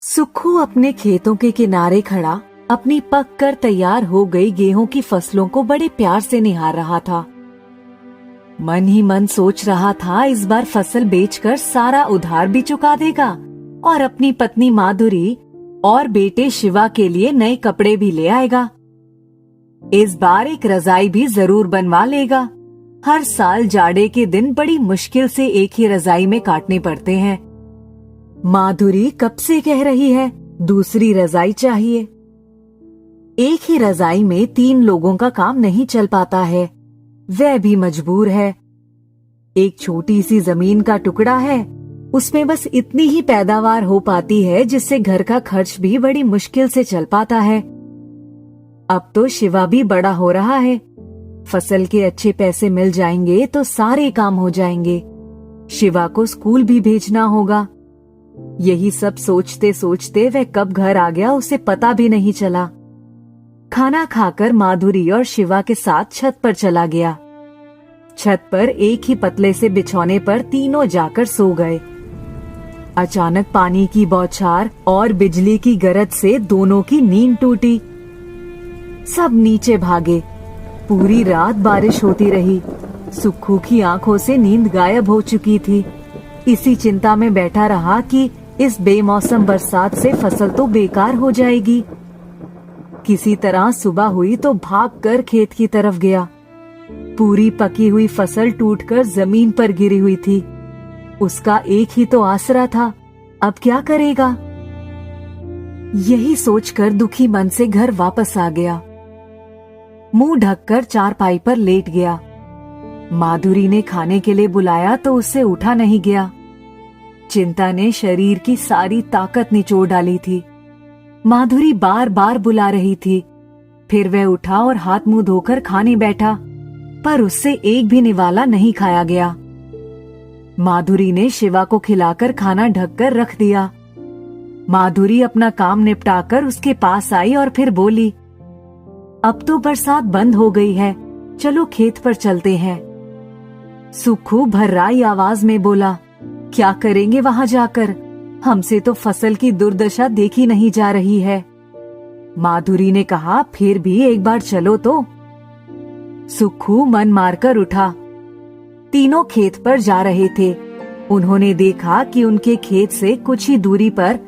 सुक्खू अपने खेतों के किनारे खड़ा अपनी पक कर तैयार हो गई गेहूं की फसलों को बड़े प्यार से निहार रहा था। मन ही मन सोच रहा था इस बार फसल बेचकर सारा उधार भी चुका देगा और अपनी पत्नी माधुरी और बेटे शिवा के लिए नए कपड़े भी ले आएगा। इस बार एक रजाई भी जरूर बनवा लेगा। हर साल जाड़े के दिन बड़ी मुश्किल से एक ही रजाई में काटने पड़ते हैं। माधुरी कब से कह रही है दूसरी रजाई चाहिए। एक ही रजाई में 3 लोगों का काम नहीं चल पाता है, वह भी मजबूर है। एक छोटी सी जमीन का टुकड़ा है, उसमें बस इतनी ही पैदावार हो पाती है जिससे घर का खर्च भी बड़ी मुश्किल से चल पाता है। अब तो शिवा भी बड़ा हो रहा है, फसल के अच्छे पैसे मिल जाएंगे तो सारे काम हो जाएंगे। शिवा को स्कूल भी भेजना होगा। यही सब सोचते सोचते वह कब घर आ गया उसे पता भी नहीं चला। खाना खाकर माधुरी और शिवा के साथ छत पर चला गया। छत पर एक ही पतले से बिछौने पर तीनों जाकर सो गए। अचानक पानी की बौछार और बिजली की गरज से दोनों की नींद टूटी। सब नीचे भागे। पूरी रात बारिश होती रही। सुक्खू की आंखों से नींद गायब हो चुकी थी। इसी चिंता में बैठा रहा कि इस बेमौसम बरसात से फसल तो बेकार हो जाएगी। किसी तरह सुबह हुई तो भागकर खेत की तरफ गया। पूरी पकी हुई फसल टूटकर जमीन पर गिरी हुई थी। उसका एक ही तो आसरा था, अब क्या करेगा? यही सोचकर दुखी मन से घर वापस आ गया। मुंह ढककर चारपाई पर लेट गया। माधुरी ने खाने के लिए बुलाया तो उससे उठा नहीं गया। चिंता ने शरीर की सारी ताकत निचोड़ डाली थी। माधुरी बार बार बुला रही थी। फिर वह उठा और हाथ मुंह धोकर खाने बैठा, पर उससे एक भी निवाला नहीं खाया गया। माधुरी ने शिवा को खिलाकर खाना ढककर रख दिया। माधुरी अपना काम निपटाकर उसके पास आई और फिर बोली, अब तो बरसात बंद हो गई है, चलो खेत पर चलते हैं। सुक्खू भर्राई आवाज में बोला, क्या करेंगे वहां जाकर? हमसे तो फसल की दुर्दशा देखी नहीं जा रही है। माधुरी ने कहा, फिर भी एक बार चलो तो। सुक्खू मन मारकर उठा। तीनों खेत पर जा रहे थे। उन्होंने देखा कि उनके खेत से कुछ ही दूरी पर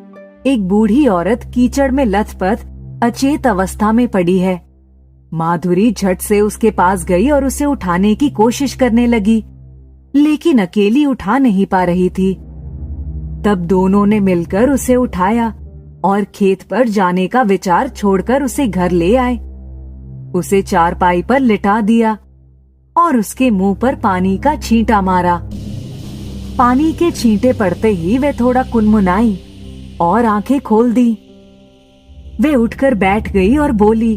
एक बूढ़ी औरत कीचड़ में लथपथ अचेत अवस्था में पड़ी है। माधुरी झट से उसके पास गई और उसे उठाने की कोशिश करने लगी, लेकिन अकेली उठा नहीं पा रही थी। तब दोनों ने मिलकर उसे उठाया और खेत पर जाने का विचार छोड़कर उसे घर ले आए। उसे चारपाई पर लिटा दिया और उसके मुंह पर पानी का छींटा मारा। पानी के छींटे पड़ते ही वह थोड़ा कुनमुनाई और आंखें खोल दी। वे उठकर बैठ गई और बोली,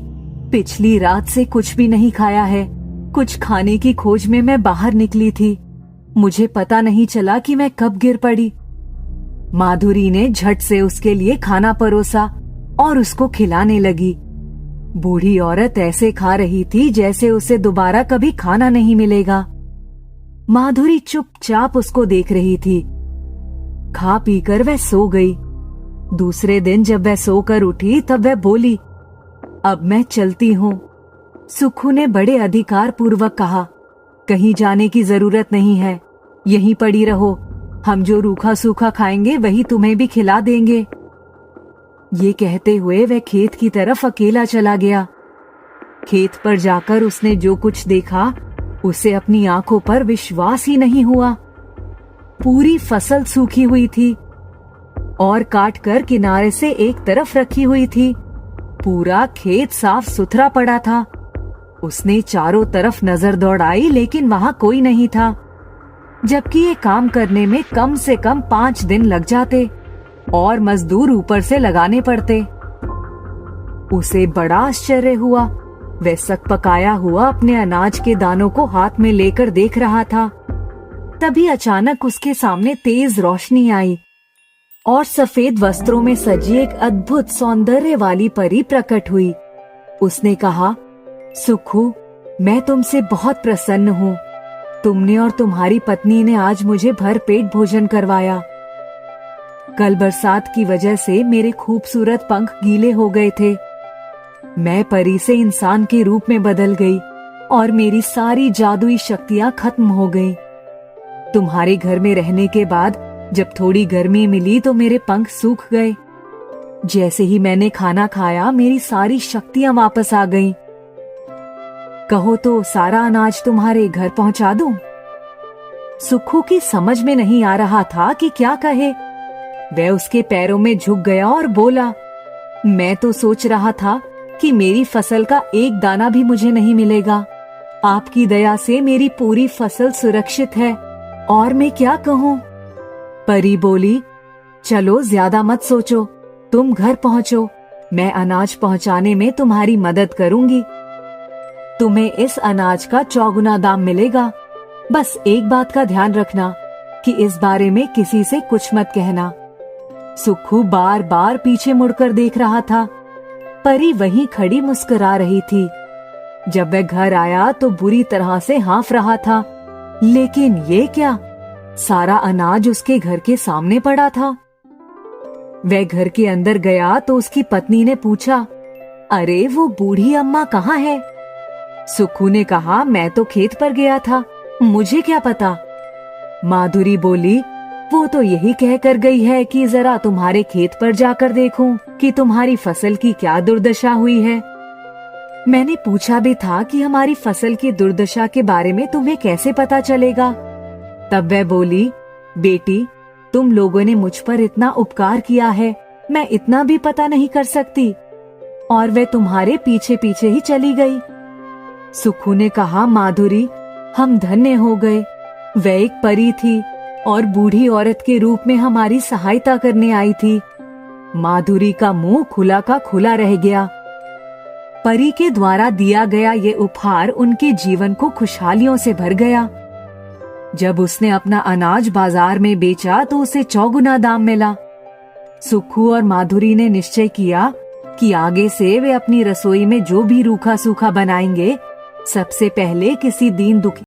पिछली रात से कुछ भी नहीं खाया है। कुछ खाने की खोज में मैं बाहर निकली थी, मुझे पता नहीं चला कि मैं कब गिर पड़ी। माधुरी ने झट से उसके लिए खाना परोसा और उसको खिलाने लगी। बूढ़ी औरत ऐसे खा रही थी जैसे उसे दोबारा कभी खाना नहीं मिलेगा। माधुरी चुपचाप उसको देख रही थी। खा पीकर वह सो गई। दूसरे दिन जब वह सोकर उठी तब वह बोली, अब मैं चलती हूँ। सुक्खू ने बड़े अधिकार पूर्वक कहा, कहीं जाने की जरूरत नहीं है, यहीं पड़ी रहो। हम जो रूखा सूखा खाएंगे वही तुम्हें भी खिला देंगे। ये कहते हुए वह खेत की तरफ अकेला चला गया। खेत पर जाकर उसने जो कुछ देखा उसे अपनी आंखों पर विश्वास ही नहीं हुआ। पूरी फसल सूखी हुई थी और काटकर किनारे से एक तरफ रखी हुई थी। पूरा खेत साफ सुथरा पड़ा था। उसने चारों तरफ नजर दौड़ाई लेकिन वहां कोई नहीं था, जबकि ये काम करने में कम से कम 5 दिन लग जाते और मजदूर ऊपर से लगाने पड़ते। उसे बड़ा आश्चर्य हुआ। वह सकपकाया हुआ अपने अनाज के दानों को हाथ में लेकर देख रहा था। तभी अचानक उसके सामने तेज रोशनी आई और सफेद वस्त्रों में सजी एक अद्भुत सौंदर्य वाली परी प्रकट हुई। उसने कहा, सुक्खू, मैं तुमसे बहुत प्रसन्न हूँ। तुमने और तुम्हारी पत्नी ने आज मुझे भर पेट भोजन करवाया। कल बरसात की वजह से मेरे खूबसूरत पंख गीले हो गए थे। मैं परी से इंसान के रूप में बदल गई और मेरी सारी जादुई शक्तियां खत्म हो गईं। तुम्हारे घर में रहने के बाद जब थोड़ी गर्मी मिली तो मेरे पंख सूख गए। जैसे ही मैंने खाना खाया मेरी सारी शक्तियां वापस आ गईं। कहो तो सारा अनाज तुम्हारे घर पहुंचा दूं? सुक्खू की समझ में नहीं आ रहा था कि क्या कहे। वह उसके पैरों में झुक गया और बोला, मैं तो सोच रहा था कि मेरी फसल का एक दाना भी मुझे नहीं मिलेगा। आपकी दया से मेरी पूरी फसल सुरक्षित है और मैं क्या कहूँ। परी बोली, चलो ज्यादा मत सोचो, तुम घर पहुंचो, मैं अनाज पहुंचाने में तुम्हारी मदद करूंगी। तुम्हें इस अनाज का 4 गुना दाम मिलेगा। बस एक बात का ध्यान रखना कि इस बारे में किसी से कुछ मत कहना। सुक्खू बार बार पीछे मुड़कर देख रहा था। परी वहीं खड़ी मुस्कुरा रही थी। जब वह घर आया तो बुरी तरह से हाँफ रहा था। लेकिन ये क्या, सारा अनाज उसके घर के सामने पड़ा था। वह घर के अंदर गया तो उसकी पत्नी ने पूछा, अरे वो बूढ़ी अम्मा कहाँ है? सुक्खू ने कहा, मैं तो खेत पर गया था, मुझे क्या पता। माधुरी बोली, वो तो यही कह कर गई है कि जरा तुम्हारे खेत पर जाकर देखूं कि तुम्हारी फसल की क्या दुर्दशा हुई है। मैंने पूछा भी था कि हमारी फसल की दुर्दशा के बारे में तुम्हें कैसे पता चलेगा। तब वह बोली, बेटी, तुम लोगों ने मुझ पर इतना उपकार किया है, मैं इतना भी पता नहीं कर सकती। और वह तुम्हारे पीछे पीछे ही चली गई। सुक्खू ने कहा, माधुरी, हम धन्य हो गए। वह एक परी थी और बूढ़ी औरत के रूप में हमारी सहायता करने आई थी। माधुरी का मुंह खुला का खुला रह गया। परी के द्वारा दिया गया ये उपहार उनके जीवन को खुशहालियों से भर गया। जब उसने अपना अनाज बाजार में बेचा तो उसे 4 गुना दाम मिला। सुक्खू और माधुरी ने निश्चय किया कि आगे से वे अपनी रसोई में जो भी रूखा सूखा बनाएंगे, सबसे पहले किसी दीन दुखी